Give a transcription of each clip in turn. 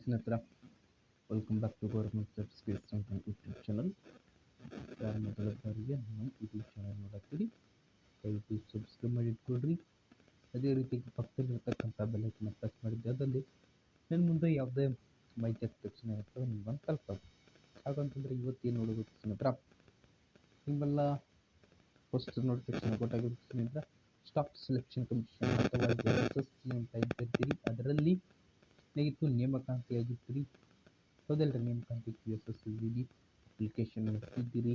ಸ್ನೇಹಿತರ welcome back to government job skills ಅಂತ YouTube channel. ಯಾರು ಮೊದಲ ಬಾರಿಗೆ ನಮ್ಮ ಯೂಟ್ಯೂಬ್ ಚಾನಲ್ ನೋಡತ್ತೀರಿ ದಯವಿಟ್ಟು ಸಬ್ಸ್ಕ್ರೈಬ್ ಮಾಡಿ ಇಟ್ಕೊಳ್ರಿ. ಅದೇ ರೀತಿ ಪಕ್ಕದಲ್ಲಿರ್ತಕ್ಕಂಥ ಬೆಲ್ ಐಕನ್ ಪ್ರೆಸ್ ಮಾಡಿದ್ದೆ ಅದಲ್ಲಿ ನನ್ನ ಮುಂದೆ ಯಾವುದೇ ಮಾಹಿತಿ ತಕ್ಷಣ ಇರ್ತದೆ ನಿಮ್ಗೆ ಬಂದು ತಲುಪೋದು. ಹಾಗಂತಂದರೆ ಇವತ್ತೇನು ನೋಡಬೇಕು ಸ್ನೇಹಿತರ, ನಿಮ್ಮೆಲ್ಲ ಫಸ್ಟ್ ನೋಟಿಫಿಕೇಶನ್ ಗೊತ್ತಾಗಿರುತ್ತೆ ಸ್ನೇಹಿತರ. ಸ್ಟಾಕ್ ಸೆಲೆಕ್ಷನ್ ಕಮಿಷನ್ ಅಥವಾ SSC ಅಂತ ಇದ್ದಿರ್ತೀರಿ, ಅದರಲ್ಲಿ ಸ್ನೇಹಿತು ನೇಮಕಾತಿಯಾಗಿರ್ತೀರಿ. ಹೌದಲ್ರಿ, ನೇಮಕಾತಿಗೆ SSC ಅಪ್ಲಿಕೇಶನ್ ಬರ್ತಿದ್ದೀರಿ,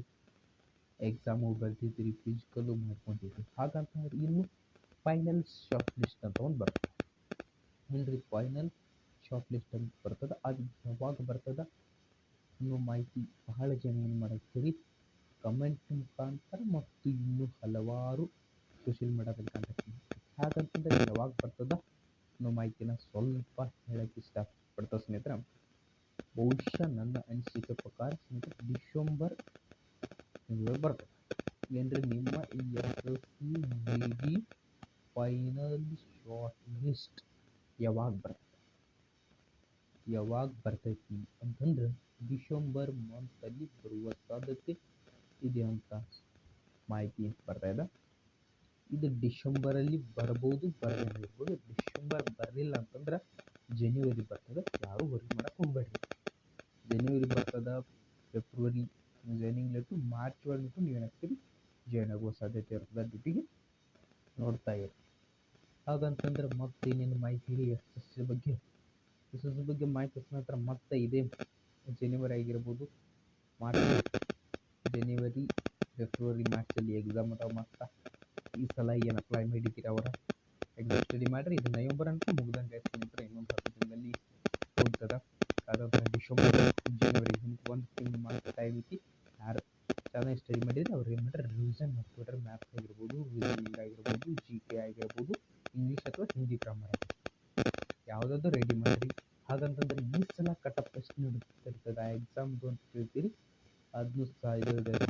ಎಕ್ಸಾಮು ಬರ್ತಿದ್ದೀರಿ, ಫಿಸಿಕಲ್ಲು ಮಾಡ್ಕೊಂಡಿದ್ದೀರಿ. ಹಾಗಂತಂದ್ರೆ ಇನ್ನು ಫೈನಲ್ ಶಾರ್ಟ್ ಲಿಸ್ಟ್ ಅಂತ ಒಂದು ಬರ್ತದೆ. ಏನ್ರಿ ಫೈನಲ್ ಶಾರ್ಟ್ ಲಿಸ್ಟ್ ಅಂತ ಬರ್ತದೆ, ಅದು ಯಾವಾಗ ಬರ್ತದೆ ಅನ್ನೋ ಮಾಹಿತಿ ಬಹಳ ಜನ ಏನು ಮಾಡಾಕ್ತೀರಿ ಕಮೆಂಟ್ ಮುಖಾಂತರ ಮತ್ತು ಇನ್ನೂ ಹಲವಾರು ಸೋಷಿಯಲ್ ಮೀಡಿಯಾದಲ್ಲಿ ಕಾಂಟ್ಯಾಕ್ಟ್. ಹಾಗಂತಂದ್ರೆ ಯಾವಾಗ ಬರ್ತದ ಅನ್ನೋ ಮಾಹಿತಿನ ಸ್ವಲ್ಪ ಹೇಳಕ್ಕೆ ಇಷ್ಟಪಡ್ತಾ ಸ್ನೇಹಿತರ. ಬಹುಶಃ ನನ್ನ ಅನಿಸಿಕೆ ಪ್ರಕಾರ ಸ್ನೇಹಿತರೆ ಡಿಸೆಂಬರ್ ಬರ್ತದೆ. ಏನ್ರಿ ನಿಮ್ಮ ಈ SSC ಫೈನಲ್ ಶಾರ್ಟ್ ಲಿಸ್ಟ್ ಯಾವಾಗ ಬರ್ತೈತಿ ಅಂತಂದ್ರೆ ಡಿಸೆಂಬರ್ ಮಂತಲ್ಲಿ ಬರುವ ಸಾಧ್ಯತೆ ಇದೆ ಅಂತ ಮಾಹಿತಿ ಬರ್ತಾ ಇದೆ. ಇದು ಡಿಸೆಂಬರಲ್ಲಿ ಬರ್ಬೋದು, ಬರದೇ ಇರ್ಬೋದು. ಡಿಸೆಂಬರ್ ಬರಲಿಲ್ಲ ಅಂತಂದ್ರೆ ಜನವರಿ ಬರ್ತದೆ, ಯಾರು ವರಿ ಮಾಡಕ್ಕೆ ಹೋಗ್ಬೇಡ್ರಿ. ಜನವರಿ ಬರ್ತದ, ಫೆಬ್ರವರಿ ಜಾಯ್ನಿಂಗ್ ಲೆಟ್ರು, ಮಾರ್ಚ್ ಒಳಗೂ ನೀವು ಏನಾಗ್ತೀರಿ ಜಾಯ್ನ್ ಆಗುವ ಸಾಧ್ಯತೆ ಇರ್ತದೆ ಡ್ಯೂಟಿಗೆ. ನೋಡ್ತಾ ಇರಿ. ಹಾಗಂತಂದ್ರೆ ಮತ್ತೆ ಏನೇನು ಮಾಹಿತಿ ಹೇಳಿ SSC ಬಗ್ಗೆ ಮಾಹಿತಿ ಸ್ನೇಹಿತರ. ಮತ್ತೆ ಇದೇ ಜನವರಿ ಆಗಿರ್ಬೋದು, ಜನವರಿ ಫೆಬ್ರವರಿ ಮಾರ್ಚಲ್ಲಿ ಎಕ್ಸಾಮ್ ಅದಾವ. ಮತ್ತು ಈ ಸಲ ಏನು ಅಪ್ಲೈ ಮಾಡಿದ್ದೀರಿ ಅವರ ಎಕ್ಸಾಮ್ ಸ್ಟಡಿ ಮಾಡಿರಿ. ಇದು ನವೆಂಬರ್ ಅಂತ ಮುಗ್ದಂಗೆ ಸ್ನೇಹಿತರೆ, ಇನ್ನೊಂದು 10 ದಿನದಲ್ಲಿ ಹೋಗ್ತದೆ. ಅದಾದ ಡಿಸೆಂಬರ್ ಜನವರಿ ಒಂದು ತಿಂಗಳು ಮಾತ್ರ ಟೈಮ್ ಐತಿ. ಯಾರು ಚೆನ್ನಾಗಿ ಸ್ಟಡಿ ಮಾಡಿದರೆ ಅವ್ರು ಏನು ಮಾಡ್ರಿ ರಿವಿಷನ್ ಮಾಡ್ಕೊಡ್ರಿ. ಮ್ಯಾಥ್ಸ್ ಆಗಿರ್ಬೋದು, ರೀಸನಿಂಗ್ ಆಗಿರ್ಬೋದು, GK ಆಗಿರ್ಬೋದು, ಇಂಗ್ಲೀಷ್ ಅಥವಾ ಹಿಂದಿ ಗ್ರಾಮರ್ ಯಾವುದಾದ್ರೂ ರೆಡಿ ಮಾಡಿರಿ. ಹಾಗಂತಂದ್ರೆ ಈ ಸಲ ಕಟಪ್ ಎಷ್ಟು ನಡೀತಿರ್ತದೆ ಆ ಎಕ್ಸಾಮ್ದು ಅಂತ ಕೇಳ್ತೀರಿ, ಅದನ್ನು ಸಹ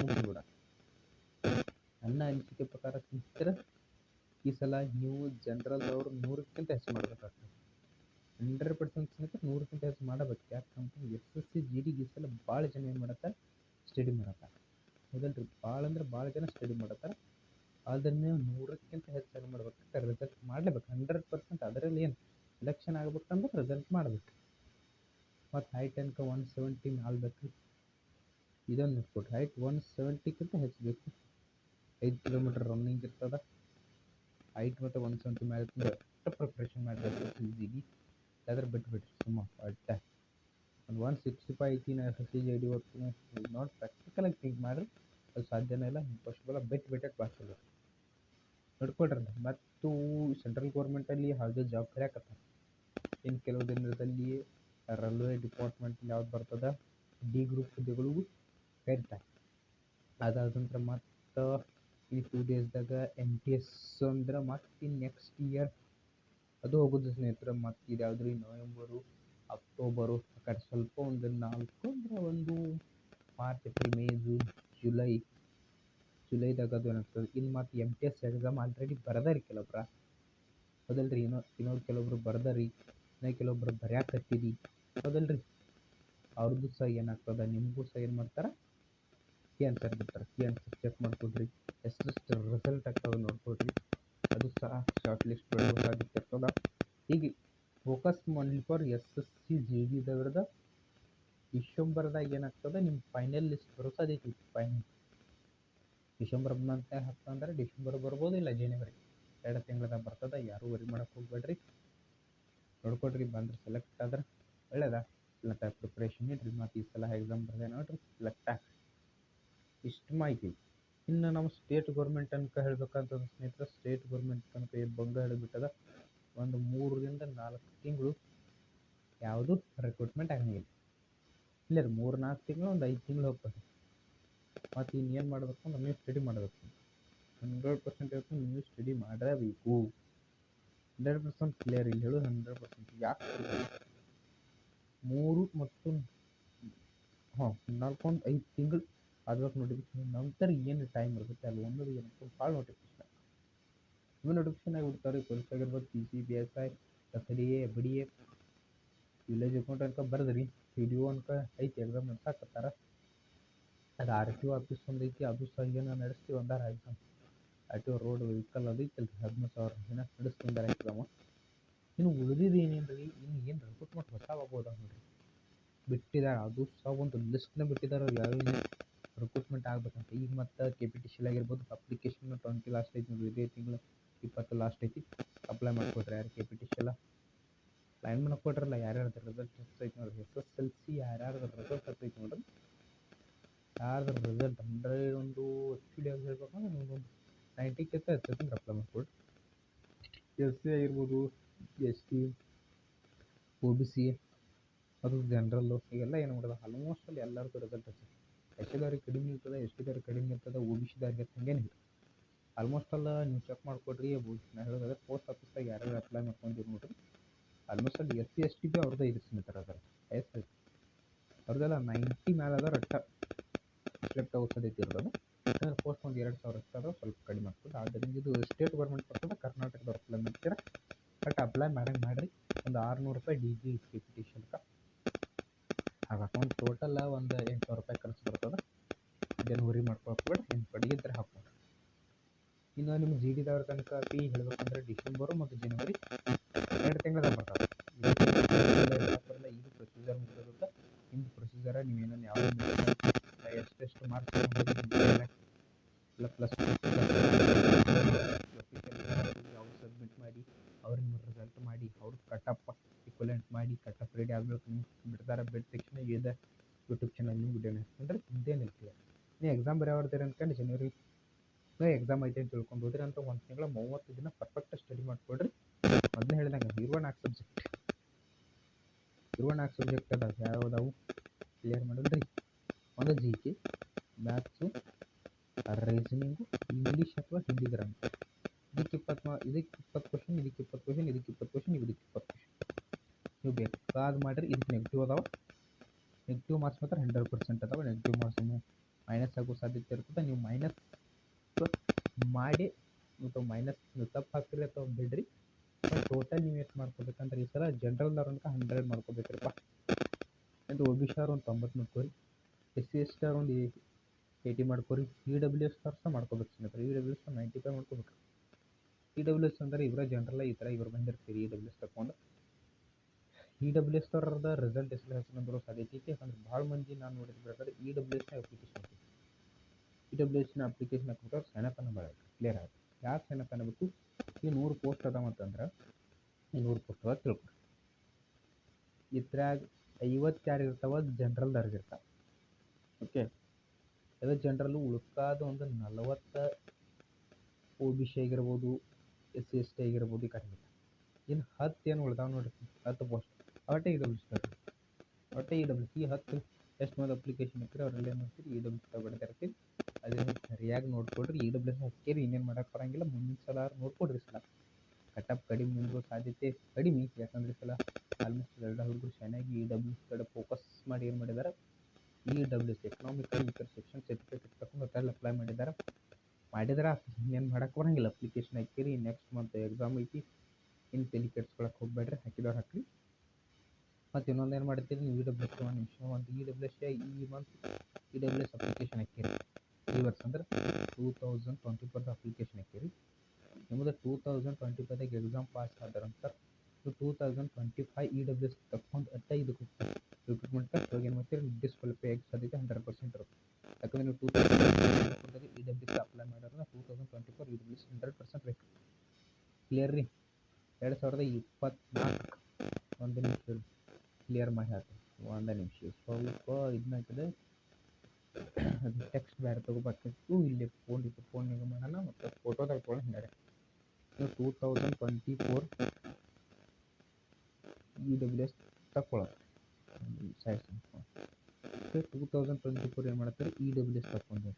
ಮುಗಿಬಿಡ. ನನ್ನ ಅನಿಸಿಕೆ ಪ್ರಕಾರ ಸ್ನೇಹಿತರೆ, ಈ ಸಲ ನೀವು ಜನರಲ್ ಅವರು 100ಕ್ಕಿಂತ ಹೆಚ್ಚು ಮಾಡಬೇಕಾಗ್ತದೆ. 100% ಸ್ನೇಹಿತರೆ 100ಕ್ಕಿಂತ ಹೆಚ್ಚು ಮಾಡಬೇಕು. ಯಾಕಂತಂದ್ರೆ SSC GD ಈ ಸಲ ಭಾಳ ಜನ ಏನು ಮಾಡತ್ತಾರೆ ಸ್ಟಡಿ ಮಾಡತ್ತಾರೆ. ಹೌದಲ್ರಿ, ಭಾಳ ಅಂದ್ರೆ ಭಾಳ ಜನ ಸ್ಟಡಿ ಮಾಡತ್ತಾರೆ. ಅದನ್ನೇ 100ಕ್ಕಿಂತ ಹೆಚ್ಚು ಮಾಡ್ಬೇಕು, ರಿಸಲ್ಟ್ ಮಾಡಲೇಬೇಕು 100%. ಅದರಲ್ಲಿ ಏನು ಸೆಲೆಕ್ಷನ್ ಆಗ್ಬೇಕಂದ್ರೆ ರಿಸಲ್ಟ್ ಮಾಡಬೇಕು. ಮತ್ತು ಹೈಟ್ ಅನ್ಕ 170 ಆಗಬೇಕು. ಇದನ್ನು ನೋಡ್ಕೊಡ್ರಿ, ಹೈಟ್ 170ಕ್ಕಿಂತ ಹೆಚ್ಚಬೇಕು. 5 ಕಿಲೋಮೀಟರ್ ರನ್ನಿಂಗ್ ಇರ್ತದೆ. ಹೈಟ್ ಮತ್ತು 170 ಮೇಲೆ ಪ್ರಿಪ್ರೇಷನ್ ಮಾಡಿದ್ರೆ SSC ಅದ್ರ ಬಿಟ್ಬಿಟ್ರಿ ಸುಮ್ಮ ಒಟ್ಟ ಒಂದು 165 ಐತಿ SSC GD ಹೊತ್ತು ನೋಡಿ ಪ್ರಾಕ್ಟಿಕಲಾಗಿ ಥಿಂಕ್ ಮಾಡಿರಿ. ಅದು ಸಾಧ್ಯನೇ ಇಲ್ಲ, ಇಂಪಾಸಿಬಲ್. ಬೆಟ್ಟಕ್ಕೆ ಬಾಚಲ್ಲ ನೋಡ್ಕೊಡ್ರಿ. ಮತ್ತು ಸೆಂಟ್ರಲ್ ಗೌರ್ಮೆಂಟಲ್ಲಿ ಹಾಗೆ ಜಾಬ್ ಕರೆಯಕತ್ತಾರೆ. ಇನ್ನು ಕೆಲವು ದಿನದಲ್ಲಿ ರೈಲ್ವೆ ಡಿಪಾರ್ಟ್ಮೆಂಟ್ ಯಾವ್ದು ಬರ್ತದೆ D ಗ್ರೂಪ್ ಹುದ್ದೆಗಳಿಗೂ ಕರಿತಾರೆ. ಅದಾದ ನಂತರ ಮತ್ತು ಈ 2 ಡೇಸ್ದಾಗ MTS ಅಂದ್ರೆ ಮತ್ತು ನೆಕ್ಸ್ಟ್ ಇಯರ್ ಅದು ಹೋಗೋದು ಸ್ನೇಹಿತರೆ. ಮತ್ತು ಇದು ಯಾವುದ್ರಿ ನವೆಂಬರು, ಅಕ್ಟೋಬರು ಆ ಕಡೆ ಸ್ವಲ್ಪ ಒಂದು 4 ಅಂದರೆ ಒಂದು ಮಾರ್ಚ್, ಏಪ್ರಿಲ್, ಮೇ, ಜೂನ್, ಜುಲೈದಾಗ ಅದು ಏನಾಗ್ತದೆ. ಇನ್ನು ಮತ್ತು MTS ಎಕ್ಸಾಮ್ ಆಲ್ರೆಡಿ ಬರದಾರಿ ಕೆಲವೊಬ್ರು. ಹೌದಲ್ರಿ, ಇನ್ನೊಂದು ಕೆಲವೊಬ್ರು ಬರ್ದಾರಿ, ಇನ್ನೂ ಕೆಲವೊಬ್ರು ಬರ್ಯಾಕತ್ತೀರಿ. ಹೌದಲ್ರಿ, ಅವ್ರದ್ದು ಸಹ ಏನಾಗ್ತದೆ, ನಿಮಗೂ ಸಹ ಏನು ಮಾಡ್ತಾರೆ ಆನ್ಸರ್ ಬಿಡ್ತಾರೆ. ಆನ್ಸರ್ ಚೆಕ್ ಮಾಡ್ಕೊಡ್ರಿ, ಎಷ್ಟು ರಿಸಲ್ಟ್ ಆಗ್ತದೆ ನೋಡ್ಕೊಡ್ರಿ. ಅದು ಸಹ ಶಾರ್ಟ್ ಲಿಸ್ಟ್ ಬಿಡಬೇಕಾಗಿರ್ತದೆ. ಹೀಗೆ ಫೋಕಸ್ ಮಾಡಲಿ ಫಾರ್ SSC GDದವ್ರದ್ದು. ಡಿಸೆಂಬರ್ದಾಗ ಏನಾಗ್ತದೆ ನಿಮ್ಮ ಫೈನಲ್ ಲಿಸ್ಟ್ ಬರೋ ಸಾಧ್ಯತೆ ಇತ್ತು. ಫೈನಲ್ ಡಿಸೆಂಬರ್ ಮಂತ್ ಹಾಕ್ತಂದ್ರೆ ಡಿಸೆಂಬರ್ ಬರ್ಬೋದು, ಇಲ್ಲ ಜನವರಿ 2 ತಿಂಗಳದಾಗ ಬರ್ತದೆ. ಯಾರೂ ವರಿ ಮಾಡಕ್ಕೆ ಹೋಗ್ಬೇಡ್ರಿ. ನೋಡ್ಕೊಡ್ರಿ, ಬಂದ್ರೆ ಸೆಲೆಕ್ಟ್ ಆದ್ರೆ ಒಳ್ಳೇದ, ಇಲ್ಲ ಪ್ರಿಪ್ರೇಷನ್ ಇಡ್ರಿ. ಮತ್ತು ಈ ಸಲ ಎಕ್ಸಾಮ್ ಬರ್ದೆ ನೋಡ್ರಿ ಸೆಲೆಕ್ಟ್ ಆಗಿ. ಇಷ್ಟು ಮಾಹಿತಿ. ಇನ್ನು ನಮ್ಮ ಸ್ಟೇಟ್ ಗೌರ್ಮೆಂಟ್ ತನಕ ಹೇಳ್ಬೇಕಂತಂದ್ರೆ ಸ್ನೇಹಿತರೆ, ಸ್ಟೇಟ್ ಗೌರ್ಮೆಂಟ್ ತನಕ ಬಂಗ ಹಿಡಿದ್ಬಿಟ್ಟದ. ಒಂದು 3 ರಿಂದ 4 ತಿಂಗಳು ಯಾವುದು ರಿಕ್ರೂಟ್ಮೆಂಟ್ ಆಗಂಗಿಲ್ಲ. ಇಲ್ಲ ರೀ, 3-4 ತಿಂಗಳು, ಒಂದು 5 ತಿಂಗಳು ಹೋಗ್ತದೆ. ಮತ್ತು ಇನ್ನೇನು ಮಾಡಬೇಕು ಅಂದ್ರೆ ನೀವು ಸ್ಟಡಿ ಮಾಡಬೇಕು. 100% ಹೇಳ್ತೀನಿ, ನೀವು ಸ್ಟಡಿ ಮಾಡಬೇಕು. 100% ಕ್ಲಿಯರ್. ಇಲ್ಲಿ ಹೇಳೋದು 100%. ಯಾಕೆ 3 ಮತ್ತು 4 ಒಂದು 5 ತಿಂಗಳು ಆದ್ವಾಗ ನೋಟಿಫಿಕೇಶನ್ ನಂತರ ಏನು ಟೈಮ್ ಇರುತ್ತೆ ಅಲ್ಲಿ ಒಂದೊಂದು ಏನಕ್ಕೆ ಭಾಳ ನೋಟಿಫಿಕೇಶನ್ ಇವು ನೋಟಿಫಿಕೇಶನ್ ಆಗಿಬಿಡ್ತಾರೆ. ಪೊಲೀಸ್ ಆಗಿರ್ಬೋದು, PC, BSI, SDA, BDA, village account ಅನ್ಕ ಬರ್ದ್ರಿ ಪಿ ಡಿ ಒ ಅನ್ಕ ಐತಿ ಎಕ್ಸಾಮ್ ನಡ್ಸಾಕತ್ತಾರ. ಅದು ಆರ್ ಟಿ ಒ ಆಫೀಸ್ ಒಂದು ಐತಿ, ಅದು ಸಹ ಏನೋ ನಡೆಸ್ತೀವಿ ಅಂದಾರ exam. R T O road vehicle ಅದು ಐತಲ್ರಿ 15,000 ಏನೋ ನಡೆಸ್ತೀವಿ ಅಂದಾರ ಎಕ್ಸಾಮ್. ಇನ್ನು ಉಳಿದಿದ್ದು ಏನೇನ್ರಿ, ಇನ್ನು ಏನು ರಿಕ್ರೂಟ್ಮೆಂಟ್ ಹೊಸ ಆಗ್ಬೋದ ನೋಡ್ರಿ ಬಿಟ್ಟಿದ್ದಾರೆ. ಅದು ಸಹ ಒಂದು ಲಿಸ್ಟ್ನ ಬಿಟ್ಟಿದ್ದಾರೆ ಅವ್ರು ಯಾವ ರಿಕ್ರೂಟ್ಮೆಂಟ್ ಆಗ್ಬೇಕಂತ. ಈಗ ಮತ್ತು ಕೆ ಪಿ ಟಿ ಸಿ ಆಗಿರ್ಬೋದು, ಅಪ್ಲಿಕೇಶನ್ 20 ಲಾಸ್ಟ್ ಐತಿ ನೋಡ್ರಿ, ಇದೇ ತಿಂಗಳು 20 ಲಾಸ್ಟ್ ಐತಿ. ಅಪ್ಲೈ ಮಾಡ್ಕೊಡ್ರಿ ಯಾರು ಕೆ ಪಿ ಟಿ ಸಿ ಎಲ್ಲ ಲೈನ್ ಮಾಡಕ್ಕೆ ಕೊಟ್ರಲ್ಲ. ಯಾರ್ಯಾರ್ದು ರಿಸಲ್ಟ್ ಐತಿ ನೋಡ್ರಿ, ಎಸ್ ಎಸ್ ಎಲ್ ಸಿ ಯಾರ್ಯಾರ್ದು ರಿಸಲ್ಟ್ ಐತಿ ನೋಡ್ರಿ, ಯಾರ್ದು ರಿಸಲ್ಟ್ ಅಂದರೆ ಒಂದು ಆ್ಯಕ್ಚುಲಿ ಆಗಿ ಹೇಳ್ಬೇಕಂದ್ರೆ ಒಂದು 90ಕ್ಕಿಂತ ಹೆಚ್ಚಿಗೆ ಅಪ್ಲೈ ಮಾಡ್ಕೊಡ್ರಿ. ಎಸ್ ಸಿ ಆಗಿರ್ಬೋದು, S T, O B C, ಅದು ಜನರಲ್ಲು, ಇವೆಲ್ಲ ಏನು ಮಾಡೋದು ಆಲ್ಮೋಸ್ಟ್ ಅಲ್ಲಿ ಎಲ್ಲರದ್ದು ರಿಸಲ್ಟ್ ಐತಿ. ಎಸ್ ಸಿದವ್ರಿಗೆ ಕಡಿಮೆ ಇರ್ತದೆ, ಎಸ್ ಟಿದವ್ರಿಗೆ ಕಡಿಮೆ ಇರ್ತದೆ, ಒ ಬಿ ಸಿದವ್ರಿಗೆ ಹಂಗೇನಿಲ್ಲ. ಆಲ್ಮೋಸ್ಟ್ ಅಲ್ಲ ನೀವು ಚೆಕ್ ಮಾಡ್ಕೊಡ್ರಿ. ನಾ ಹೇಳೋದಾದ್ರೆ ಪೋಸ್ಟ್ ಆಫೀಸ್ದಾಗ ಯಾರ್ಯಾರು ಅಪ್ಲೈ ಮಾಡ್ಕೊಂಡಿರಿ ನೋಡ್ರಿ, ಆಲ್ಮೋಸ್ಟ್ ಅಲ್ಲಿ S C S T B ಅವ್ರದ್ದು ಇದು ಸ್ನೇಹಿತರ ಅದಾರ. ಎಸ್ ಐತಿ ಅವ್ರದ್ದೆಲ್ಲ 90 ಮೇಲೆ ಅದಾರ. ಒಟ್ಟ ಸೆಲೆಕ್ಟ್ ಆಗೋ ಸಾಧ್ಯತೆ ಇರ್ತದೆ. ಯಾಕಂದ್ರೆ ಪೋಸ್ಟ್ ಒಂದು 2,000 ಅದಾವೆ, ಸ್ವಲ್ಪ ಕಡಿಮೆ ಆಗ್ತದೆ. ಆದ್ದರಿಂದ ಇದು ಸ್ಟೇಟ್ ಗೌರ್ಮೆಂಟ್ ಬರ್ತದೆ, ಕರ್ನಾಟಕದವ್ರು ಅಪ್ಲೈ ಮಾಡ್ತೀರ. ಬಟ್ ಅಪ್ಲೈ ಮಾಡಂಗೆ ಮಾಡಿರಿ. ಒಂದು 600 ರೂಪಾಯಿ D G K P T C ಅಂತ ಆಗ ಒಂದು ಟೋಟಲ್ ಒಂದು 800 ರೂಪಾಯಿ ಖರ್ಚು ಬರ್ತದೆ. ಇದೇನು ಹುರಿ ಮಾಡ್ಕೊಳ್ಬೇಡಿ, ಏನು ಪಡಿಗಿದ್ರೆ ಹಾಕ್ಕೊಡ್ರಿ. ಇನ್ನು ನಿಮ್ಮ ಜಿ ಡಿದವ್ರ ತನಕ ಫೀ ಹೇಳಬೇಕಂದ್ರೆ ಡಿಸೆಂಬರು ಮತ್ತು ಜನವರಿ 2 ತಿಂಗಳದಾಗ ಬರ್ತದೆ. ಇದು ಪ್ರೊಸೀಜರ್ ಮುಗಿದಿರುತ್ತೆ. ನಿಮ್ದು ಪ್ರೊಸೀಜರ ನೀವೇನೋ ಯಾವ ಎಷ್ಟೆಷ್ಟು ಮಾರ್ಕ್ಸ್ ಎಲ್ಲ ಪ್ಲಸ್ ಅವ್ರು ಸಬ್ಮಿಟ್ ಮಾಡಿ, ಅವ್ರು ನಿಮ್ಮ ರಿಸಲ್ಟ್ ಮಾಡಿ, ಅವ್ರು ಕಟಪ್ ಇಕ್ವಲೆಂಟ್ ಮಾಡಿ, ಕಟಪ್ ರೆಡಿ ಆಗಬೇಕು. ನಿಮ್ಗೆ ಬಿಡ್ತಾರೆ, ಬಿಟ್ಟ ತಕ್ಷಣ ಇದೆ ಯೂಟ್ಯೂಬ್ ಚಾನಲ್ ನೀವು ವಿಡಿಯೋನ ಹಾಕ್ಕೊಂಡ್ರೆ ಇದೇನಿಲ್ಲ. ನೀವು ಎಕ್ಸಾಮ್ ಬರೆಯೋರ್ತೀರಿ ಅನ್ಕೊಂಡು ಜನವರಿ ಎಕ್ಸಾಮ್ ಐತೆ ಅಂತ ತಿಳ್ಕೊಂಡು ಹೋದ್ರಿ ಅಂತ 1 ತಿಂಗಳ 30 ದಿನ ಪರ್ಫೆಕ್ಟ್ ಸ್ಟಡಿ ಮಾಡಿಕೊಡ್ರಿ. ಮೊದಲೇ ಹೇಳಿದಂಗೆ ಇರುವ 4 ಸಬ್ಜೆಕ್ಟ್ ಅದಾವೆ. ಯಾವ್ಯಾವು ಕ್ಲಿಯರ್ ಮಾಡಿದ್ರಿ? ಒಂದು G K, maths, reasoning, English ಅಥವಾ ಹಿಂದಿ ಗ್ರಾಮರ್. ಇದಕ್ಕೆ 20 ಕ್ವಶನ್, ಇದಕ್ಕೆ 20 ಕ್ವಶನ್, ಇದಕ್ಕೆ 20 ಕ್ವಶನ್, ಇದಕ್ಕೆ 20 ಕ್ವಶನ್. ನೀವು ಬೇಕಾದ್ ಮಾಡಿರಿ. ಇದಕ್ಕೆ ನೆಗೆಟಿವ್ ಅದಾವೆ. ನೆಗೆಟಿವ್ ಮಾರ್ಕ್ಸ್ ಮಾತ್ರ 100% ಅದಾವೆ. ನೆಗೆಟಿವ್ ಮಾರ್ಕ್ಸ್ ಮೈನಸ್ ಆಗೋ ಸಾಧ್ಯತೆ ಇರ್ತದೆ. ನೀವು ಮೈನಸ್ ಮಾಡಿ ಮತ್ತು ಮೈನಸ್ ತಪ್ಪು ಹಾಕ್ತಿರಿ ಅಥವಾ ಬಿಡ್ರಿ. ಬಟ್ ಟೋಟಲ್ ನೀವು ಎಷ್ಟು ಮಾಡ್ಕೋಬೇಕಂದ್ರೆ ಈ ಸಲ ಜನರಲ್ದವ್ರು ಅನ್ಕ 100 ಮಾಡ್ಕೋಬೇಕ್ರಿಪ್ಪ. ಎಂದು ಒ ಬಿ ಸಿ ಅವ್ರು ಒಂದು 90 ಮಾಡ್ಕೋರಿ, ಎಸ್ ಸಿ ಎಸ್ ಟಿ ಅವ್ರು ಒಂದು 80 ಮಾಡ್ಕೋರಿ, ಇ ಡಬ್ಲ್ಯೂ ಎಸ್ ಅವ್ರು ಸಹ ಮಾಡ್ಕೋಬೇಕು ಸ್ನೇಹಿತರೆ. ಇ ಡಬ್ಲ್ಯೂ ಎಸ್ 95 ಮಾಡ್ಕೋಬೇಕು. ಇ ಡಬ್ಲ್ಯೂ ಎಸ್ ಅಂದರೆ ಇವರ ಜನರಲ್ಲ ಈ ಥರ ಇವ್ರು ಬಂದಿರ್ತೀರಿ ಇ ಡಬ್ಲ್ಯೂ ಎಸ್ ತಗೊಂಡು. ಇ ಡಬ್ಲ್ಯೂ ಎಸ್ ಅವ್ರದ ರಿಸಲ್ಟ್ ಎಷ್ಟು ಹೆಸರು ಬರೋ ಸಾಧ್ಯತೆ ಐತಿ. ಯಾಕಂದ್ರೆ ಭಾಳ ಮಂದಿ ನಾನು ನೋಡಿದ ಪ್ರಕಾರ ಇ ಡಬ್ಲ್ಯೂ ಎಸ್ನ ಅಪ್ಲಿಕೇಶನ್ ಐತಿ. ಇ ಡಬ್ಲ್ಯೂ ಎಸ್ನ ಅಪ್ಲಿಕೇಶನ್ ಹಾಕ್ಬಿಟ್ಟು ಸೆಣತನ ಭಾಳ ಕ್ಲಿಯರ್ ಆಗುತ್ತೆ. ಯಾಕೆ ಸೆಣತ ಅನ್ನಬೇಕು? ಈ 100 ಪೋಸ್ಟ್ ಅದಾವಂತಂದ್ರೆ ಈ 100 ಪೋಸ್ಟ್ ಅದ ತಿಳ್ಕೊರಿ. ಇದ್ರಾಗ 50 ಯಾರು ಇರ್ತಾವ ಜನರಲ್ದವ್ರಿಗೆ ಇರ್ತಾವೆ. ಓಕೆ, ಅದು ಜನರಲ್ಲು ಉಳ್ಕಾದ ಒಂದು 40 ಒ ಬಿ ಸಿ ಆಗಿರ್ಬೋದು, ಎಸ್ ಸಿ ಎಸ್ ಟಿ ಆಗಿರ್ಬೋದು ಈ ಕಡೆ. ಇನ್ನು 10 ಏನು ಉಳ್ದಾವೆ ನೋಡಿರಿ, 10 ಪೋಸ್ಟ್ ಒಟ್ಟೆ ಇ ಡಬ್ಲ್ಯೂ ಎಸ್ ತರ್ರಿ. ಒಟ್ಟೆ ಇ ಡಬ್ಲ್ಯೂ ಎಸ್ ಈ 10 ಎಷ್ಟು ಮಂದಿ ಅಪ್ಲಿಕೇಶನ್ ಹಾಕಿರಿ ಅವರೆಲ್ಲ ಏನು ಮಾಡ್ತೀರಿ ಇ ಡಬ್ಲ್ಯೂ ಎಸ್ ತಗೊಬಿಡ್ತಾ ಇರ್ತೀರಿ. ಅದನ್ನು ಸರಿಯಾಗಿ ನೋಡ್ಕೊಡ್ರಿ. ಇ ಡಬ್ಲ್ಯೂ ಎಸ್ ಹಾಕಿರಿ ಇನ್ನೇನು ಮಾಡೋಕೆ ಬರೋಂಗಿಲ್ಲ. ಮುಂದಿನ ಸಲ ನೋಡ್ಕೊಡ್ರಿ. ಸಲ ಕಟಪ್ ಕಡಿಮೆ ನಿಲ್ಲೋ ಸಾಧ್ಯತೆ ಕಡಿಮೆ. ಯಾಕಂದ್ರೆ ಈ ಸಲ ಆಲ್ಮೋಸ್ಟ್ ಎಲ್ಲ ಹುಡುಗರು ಚೆನ್ನಾಗಿ ಇ ಡಬ್ಲ್ಯೂ ಎಸ್ ಕಡೆ ಫೋಕಸ್ ಮಾಡಿ ಏನು ಮಾಡಿದ್ದಾರೆ, E W S economical weaker section certificate ತಗೊಂಡು ಅದೆಲ್ಲ ಅಪ್ಲೈ ಮಾಡಿದ್ದಾರೆ. ಇನ್ನೇನು ಮಾಡೋಕೆ ಬರೋಂಗಿಲ್ಲ. ಅಪ್ಲಿಕೇಶನ್ ಹಾಕಿರಿ, ನೆಕ್ಸ್ಟ್ ಮಂತ್ ಎಕ್ಸಾಮ್ ಐತಿ. ಇನ್ನು ತಲೆ ಕೆಡ್ಸ್ಕೊಳಕ್ಕೆ ಹೋಗ್ಬೇಡ್ರಿ, ಹಾಕಿದವ್ರು ಹಾಕ್ರಿ. ಮತ್ತು ಇನ್ನೊಂದು ಏನು ಮಾಡ್ತೀರಿ ನೀವು ಇ ಡಬ್ಲ್ಯೂ ಎಸ್ ಒಂದು ನಿಮಿಷ, ಒಂದು ಇ ಡಬ್ಲ್ಯೂ ಎಸ್ ಈ month E W S application ಹಾಕಿರಿ. ಈ ವರ್ಷ ಅಂದ್ರೆ 2024 ಅಪ್ಲಿಕೇಶನ್ ಹಾಕಿರಿ. ನಿಮ್ಮದು 2025ದಾಗ ಎಕ್ಸಾಮ್ ಪಾಸ್ ಆದರಂತ 2025 ಇ ಡಬ್ಲ್ಯೂ ಎಸ್ ತಗೊಂಡು ಅಟ್ಟ ಇದಕ್ಕೆ ಹೋಗ್ತಾರೆ ರಿಕ್ರೂಟ್ಮೆಂಟ್. ಇವಾಗ ಏನು ಮಾಡ್ತೀರಿ ಡಿಸ್ಕ್ವಾಲಿಫೈ ಆಗಿ ಸಾಧ್ಯತೆ 100% ಇರುತ್ತೆ. ಯಾಕಂದರೆ ನೀವು 2024 ಇ ಡಬ್ಲ್ಯೂ ಎಸ್ ಅಪ್ಲೈ ಮಾಡೋದ್ರೆ 2024 ಇ ಡಬ್ಲ್ಯೂ ಎಸ್ 100% ಬೇಕು. ಕ್ಲಿಯರ್ ರೀ? 2024 ಒಂದು ನಿಮಿಷ ಕ್ಲಿಯರ್ ಮಾಡಿ ಹಾಕಿ. ಒಂದು ನಿಮಿಷ ಸ್ವಲ್ಪ ಇದನ್ನಾಗಿದೆ, ಅದು ಟೆಕ್ಸ್ಟ್ ಬೇರೆ ತಗೋಬೇಕಿತ್ತು. ಇಲ್ಲಿ ಫೋನಿಗೆ ಮಾಡೋಣ ಮತ್ತು ಫೋಟೋ ತಗೊಳ್ಳೋಣ. ಹಿಂಗಾರೆ 2024 ಇ ಡಬ್ಲ್ಯೂ ಎಸ್ ತಗೊಳ್ಳೋದು ಸೈಡ್ 2024 ಏನು ಮಾಡ್ತಾರೆ ಇ ಡಬ್ಲ್ಯೂ ಎಸ್ ತಗೊಂಡು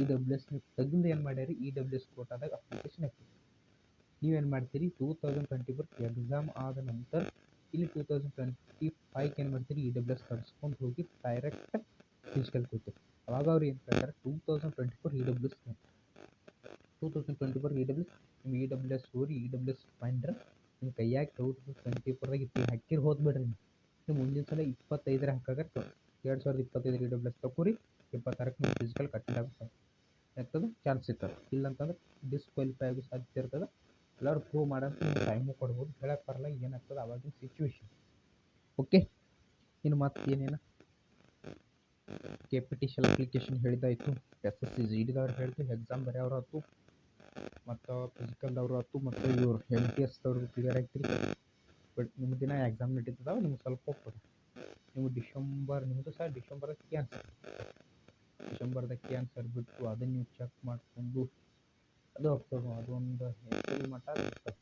ಇ ಡಬ್ಲ್ಯೂ ಎಸ್ ನೀವು ತೆಗೆದು ಏನು ಮಾಡ್ಯಾರಿ ಇ ಡಬ್ಲ್ಯೂ ಎಸ್ ಕೋಟಾದಾಗ ಅಪ್ಲಿಕೇಶನ್ ಹಾಕ್ತೀರಿ. ನೀವೇನು ಮಾಡ್ತೀರಿ 2024 ಎಕ್ಸಾಮ್ ಆದ ನಂತರ ಇಲ್ಲಿ 2025 ಏನು ಮಾಡ್ತೀರಿ ಇ ಡಬ್ಲ್ಯೂ ಎಸ್ ತರಿಸ್ಕೊಂಡು ಹೋಗಿ ಡೈರೆಕ್ಟ್ ಫಿಸಿಕಲ್ ಕೊಡ್ತೀರಿ. ಅವಾಗ ಅವ್ರು ಏನು ಕೇಳ್ತಾರೆ 2024 E W S 2024 E W S ನಿಮ್ಮ ಇ ಡಬ್ಲ್ಯೂ ಎಸ್ ಹೋರಿ ಇ ಡಬ್ಲ್ಯೂ ಎಸ್ ಫೈಂಡ್ರೆ ನಿಮ್ಮ ಕೈಯಾಗ 2024ದಾಗ ಇಟ್ಟು ಹಾಕಿರಿ ಹೋದ್ಬಿಡ್ರಿ. ನೀವು ಮುಂದಿನ ಸಲ 25 ಹಾಕಾಗ 2025 ಇ ಡಬ್ಲ್ಯೂ ಎಸ್ ತಗೋರಿ. 26ಕ್ಕೆ ನೀವು ಫಿಸಿಕಲ್ ಕಟ್ಟೆಡ್ ಆಗ್ತದೆ ಚಾನ್ಸ್ ಇರ್ತದೆ. ಇಲ್ಲಂತಂದ್ರೆ ಡಿಸ್ಕ್ವಾಲಿಫೈ ಆಗೋ ಸಾಧ್ಯತೆ ಇರ್ತದೆ. ಎಲ್ಲರೂ ಪ್ರೂವ್ ಮಾಡೋಕ್ಕೆ ನಿಮ್ಗೆ ಟೈಮು ಕೊಡ್ಬೋದು. ಹೇಳಕ್ಕೆ ಬರಲ್ಲ ಏನಾಗ್ತದೆ ಆವಾಗಿನ ಸಿಚುವೇಶನ್. ಓಕೆ, ಇನ್ನು ಮತ್ತೆ ಏನೇನು ಕೆಪಿಟಿಷನ್ ಅಪ್ಲಿಕೇಶನ್ ಹೇಳಿದಾಯಿತು. ಎಸ್ ಎಸ್ ಸಿ ಜಿ ಡಿದವ್ರು ಹೇಳಿದ್ರು, ಎಕ್ಸಾಮ್ ಬರೆಯೋರು ಆಯ್ತು, ಮತ್ತು ಫಿಸಿಕಲ್ದವರು ಆಯ್ತು, ಮತ್ತು ಇವ್ರು MTS ದವ್ರು ಕ್ಲಿಯರ್ ಆಗ್ತಿರಿ. ಬಟ್ ನಿಮ್ಮ ದಿನ ಎಕ್ಸಾಮ್ ನಡೀತದಾವೆ, ನಿಮ್ಗೆ ಸ್ವಲ್ಪ ಹೋಗ್ತದೆ. ನೀವು ನಿಮ್ಮದು ಸಹ ಡಿಸೆಂಬರ್ದಾಗ ಕ್ಯಾನ್ಸರ್ ಬಿಟ್ಟು ಅದನ್ನು ನೀವು ಚೆಕ್ ಮಾಡಿಕೊಂಡು ಅದು ಹೋಗ್ತದೆ. ಅದೊಂದು ಏಪ್ರಿಲ್ ಮಟ್ಟ ಇರ್ತದೆ.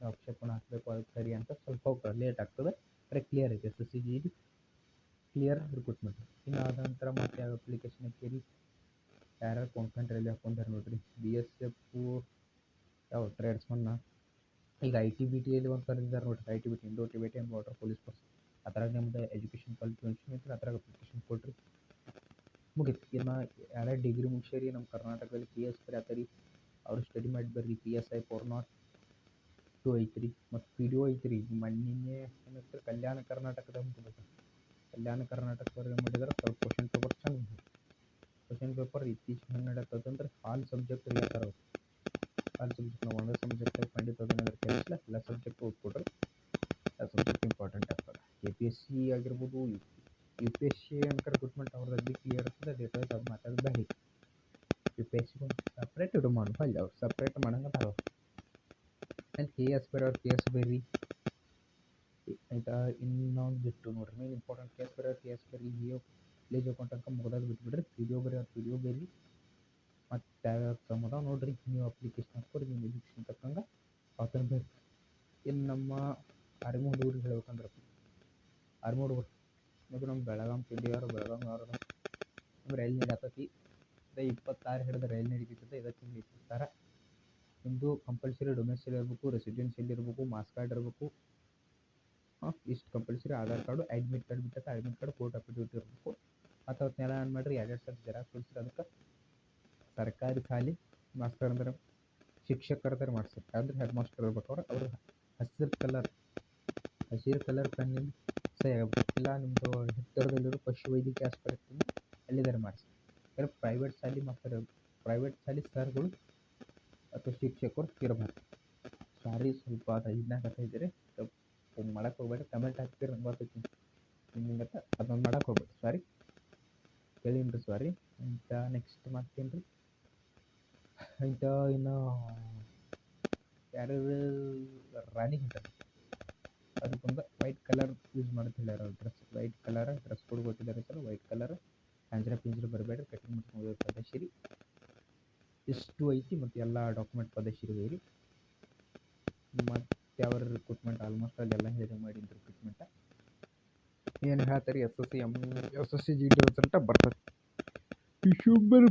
ಆಕ್ಷೇಪಣೆ ಹಾಕಬೇಕು, ಅದು ಸರಿ ಅಂತ ಸ್ವಲ್ಪ ಹೋಗ್ತದೆ, ಲೇಟ್ ಆಗ್ತದೆ. ಬರೀ ಕ್ಲಿಯರ್ ಐತೆ S S C G D clear recruitment. ಇನ್ನು ಆದ ನಂತರ ಮತ್ತೆ ಯಾವ ಅಪ್ಲಿಕೇಶನ್ ಹಾಕೀರಿ, ಯಾರ್ಯಾರು ಕೊಂಕಣ್ ರೈಲ್ವೆ ಹಾಕೊಂಡಾರೆ ನೋಡ್ರಿ. BSF ಯಾವ ಟ್ರೇಡ್ಸ್ಮನ್ನ. ಈಗ ITBTಯಲ್ಲಿ ಒಂದು ಕರೆದಿದ್ದಾರೆ ನೋಡ್ರಿ, ITBT Indo Tibetan border police force. ಅದ್ರಾಗ ನಿಮ್ದು ಎಜುಕೇಷನ್ ಕ್ವಾಲಿಫಿಕೇಷನ್ ಇದ್ರೆ ಅದ್ರಾಗ ಅಪ್ಲಿಕೇಶನ್ ಕೊಡ್ರಿ, ಮುಗೀತು. ಇನ್ನು ಯಾರ್ಯಾರು ಡಿಗ್ರಿ ಮುಗಿಸ್ಯಾರಿ ನಮ್ಮ ಕರ್ನಾಟಕದಲ್ಲಿ PS ಬರೀತಾರೆ, ಅವ್ರು ಸ್ಟಡಿ ಮಾಡಿ ಬರ್ರಿ. PSI 402 ಐತ್ರಿ, ಮತ್ತು PDO ಐತ್ರಿ. ಮೊನ್ನೆ ಏನಿತ್ತು ಕಲ್ಯಾಣ ಕರ್ನಾಟಕದ ಕಲ್ಯಾಣ ಕರ್ನಾಟಕದವ್ರು ಏನು ಮಾಡಿದಾರೆ, ಸ್ವಲ್ಪ ಕ್ವಶನ್ ಪೇಪರ್ ಚಂದ ಕ್ವಶನ್ ಪೇಪರ್ ಇತ್ತೀಚೆಗೆ ಹೆಂಗೆ ನಡತ್ತದಂದ್ರೆ ಆಲ್ ಸಬ್ಜೆಕ್ಟ್ ಹೇಳ್ತಾರ ಅವ್ರು. ಆಲ್ ಸಬ್ಜೆಕ್ಟ್ ನಾವು ಒಂದೇ ಸಬ್ಜೆಕ್ಟಾಗಿ ಖಂಡಿತ ಅದನ್ನೆಲ್ಲ ಕೇಳಿಲ್ಲ, ಎಲ್ಲ ಸಬ್ಜೆಕ್ಟ್ ಓದ್ಕೊಡ್ರಿ. ಎಲ್ಲ ಸಬ್ಜೆಕ್ಟ್ ಇಂಪಾರ್ಟೆಂಟ್ ಆಗ್ತದೆ. KPSC ಆಗಿರ್ಬೋದು, UPSC ಅನ್ಕ ರಿಕ್ರೂಟ್ಮೆಂಟ್ ಅವ್ರದ್ದು ಬಿ ಕ್ಲಿಯರ್ ಇರ್ತದೆ. ಡೇಟ್ ವೈಸ್ ಅದು ಮಾತಾಡೋದು ಬೇರೆ. UPSC ಒಂದು ಸಪ್ರೇಟ್ ಇದು ಮಾಡಲ್ಲ, ಅವ್ರು ಸಪ್ರೇಟ್ ಮಾಡಂಗಂತ ಅವ್ರು. ಆ್ಯಂಡ್ KS ಬರೋರು KS ಬರ್ರಿ ಆಯಿತಾ. ಇನ್ನೊಂದು ಬಿಟ್ಟು ನೋಡ್ರಿ, ಮೇನ್ ಇಂಪಾರ್ಟೆಂಟ್ KS ಬರ್ರಿ. ವಿಲೇಜ್ ಅಕೌಂಟ್ ತನಕ ಮುಗ್ದಾಗ ಬಿಟ್ಬಿಡ್ರಿ. PDO ಬರೋರು PDO ಬರ್ರಿ. ಮತ್ತು ಯಾವ್ಯಾವ ಎಕ್ಸಾಮ್ ಅದಾವೆ ನೋಡ್ರಿ, ನೀವು ಅಪ್ಲಿಕೇಶನ್ ಹಾಕ್ಕೊರಿ. ನಿಮ್ಮ ಎಜುಕೇಷನ್ ತಕ್ಕಂಗೆ ಅವತ್ತನ್ನು ಬರ್ರಿ. ಇನ್ನು ನಮ್ಮ ಆರ್ಮಿ ಹುಡುಗರಿಗೆ ಹೇಳ್ಬೇಕಂದ್ರೆ, ಆರ್ಮಿ ಹುಡುಗರು ಮತ್ತು ನಮ್ಮ ಬೆಳಗಾಂ ಪಿಂಡಿಯವರು ನಮ್ಮ ರೈಲ್ ನಡೀತೈತಿ. 26 ಹಿಡಿದು ರೈಲ್ ನಡೀತೈತೆ. ಇದಕ್ಕೆ 26 ನಿಮ್ಮದು ಕಂಪಲ್ಸರಿ ಡೊಮೆಸ್ಟಿಕ್ ಇರಬೇಕು, ರೆಸಿಡೆನ್ಷಿಯಲ್ ಇರಬೇಕು, ಮಾಸ್ ಕಾರ್ಡ್ ಇರಬೇಕು. ಇಷ್ಟು compulsory. Aadhaar card, admit card ಬಿಟ್ಟೈತೆ, ಅಡ್ಮಿಟ್ ಕಾರ್ಡ್, ಕೋರ್ಟ್ ಅಫಿಡವಿಟ್ ಇರಬೇಕು. ಮತ್ತು ಅವತ್ತೆಲ್ಲ ಏನು ಮಾಡಿರಿ, 2 ಸಲ ಜೆರಾಕ್ಸ್ ಕೊಡಿಸ್ರಿ. ಅದಕ್ಕೆ ಸರ್ಕಾರಿ ಖಾಲಿ ಮಾಸ್ ಕಾರ್ಡ್ ಅಂದ್ರೆ ಶಿಕ್ಷಕರದಾರ ಮಾಡ್ಸಿರಿ, ಅಂದ್ರೆ ಹೆಡ್ ಮಾಸ್ಟರ್ ಇರ್ಬೇಕು. ಅವ್ರು ಹಸಿರು ಕಲರ್ ಪೆನ್ನಿಂದ ಸಹಿ ಆಗಬೇಕು. ಇಲ್ಲ ನಿಮ್ಮದು ಹತ್ತಿರದಲ್ಲಿರೋ ಪಶು ವೈದ್ಯಕೀಯ ಆಸ್ಪತ್ರೆ ಅಲ್ಲಿದ್ದಾರೆ ಮಾಡಿಸಿ. ಯಾಕಂದರೆ ಪ್ರೈವೇಟ್ ಶಾಲೆ ಸರ್ಗಳು ಅಥವಾ ಶಿಕ್ಷಕರು ಇರಬಾರ್ದು. ಸಾರಿ, ಸ್ವಲ್ಪ ಅದು ಇದನ್ನಾಗ ಇದ್ದೀರಿ, ಸ್ವಲ್ಪ ಮಾಡಕ್ಕೆ ಹೋಗ್ಬೇಡಿ. ಕಮೆಂಟ್ ಹಾಕ್ತೀರಿ ನಂಗೆ ಗೊತ್ತೈತಿ ನಿಮ್ಗೆ, ಅದೊಂದು ಮಾಡಕ್ಕೆ ಹೋಗ್ಬೇಡಿ. ಸಾರಿ ಕೇಳೀನಿ, ಸಾರಿ. ಅಂತ ನೆಕ್ಸ್ಟ್ ಮಾಡ್ತೀನಿ ರೀ. ಅಂತ ಇನ್ನು ಯಾರ್ಯಾರು ರಾಣಿ ಹೊಂಟಾರೆ, ಅದಕ್ಕೊಂದು ವೈಟ್ ಕಲರ್ ಯೂಸ್ ಮಾಡ್ತಾ ಹೇಳ್ಯಾರ. ವೈಟ್ ಕಲರ್ ಡ್ರೆಸ್ ಕೋಡ್ ಕೊಟ್ಟಿದ್ದಾರೆ ಸರ್. ವೈಟ್ ಕಲರ್ ಪಿಂಜರ ಬರಬೇಡ್ರಿ, ಕಟಿಂಗ್ ಮಾಡ್ಕೊಂಡು ಪದಶಿರಿ ಇಷ್ಟು ಐತಿ. ಮತ್ತು ಎಲ್ಲ ಡಾಕ್ಯುಮೆಂಟ್ ಪದಶಿರಿ ಒಯ್ಯಿರಿ. ಮತ್ತು ಯಾವ ರಿಕ್ರೂಟ್ಮೆಂಟ್ ಆಲ್ಮೋಸ್ಟ್ ಅಲ್ಲೆಲ್ಲ ಹೇಳಿದೆ ಮಾಡಿದ್ದು ರಿಕ್ರೂಟ್ಮೆಂಟ ಏನು ಹೇಳ್ತಾರೆ. SSC GD ರಿಸಲ್ಟ ಬರ್ತದೆ ಡಿಸೆಂಬರ್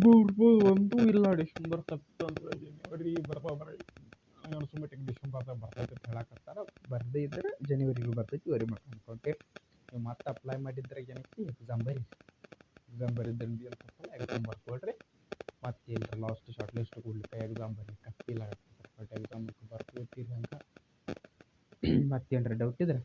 ಅಂತೂ ಇಲ್ಲ. ಡಿಸೆಂಬರ್ ಸೆಪ್ಟೆಂಬರ್ ಜನವರಿ ಬರ್ತಾವ್ರಿ. ಅನ್ಸುಮಟ್ಟಿಗೆ ಡಿಸೆಂಬರ್ದಾಗ ಬರ್ತೈತೆ ಅಂತ ಹೇಳಕತ್ತಾರ. ಬರದೇ ಇದ್ದರೆ ಜನವರಿಗೆ ಬರ್ತೈತಿ. ವರಿ ಮಾಡ್ಕೊಂಡು ಓಕೆ. ನೀವು ಮತ್ತೆ ಅಪ್ಲೈ ಮಾಡಿದ್ರೆ ಏನೈತಿ, ಎಕ್ಸಾಮ್ ಬರೀದ್ರೆ ಏನು ತಪ್ಪಲ್ಲ. ಎಕ್ಸಾಮ್ ಬರ್ಕೊಳ್ರಿ. ಮತ್ತೆ ಇಲ್ಲರಿ ಲಾಸ್ಟ್ ಶಾರ್ಟ್ ಲಿಸ್ಟ್ ಕೊಡ್ಲಿಕ್ಕೆ ಎಕ್ಸಾಮ್ ಬರೀಲಿಕ್ಕೆ ಫೀಲ್ ಆಗತ್ತೆ. ಬಟ್ ಎಕ್ಸಾಮ್ ಬರ್ಕೋತೀರಿ ಹಂಗೆ. ಮತ್ತೇನಾರ ಡೌಟ್ ಇದ್ರೆ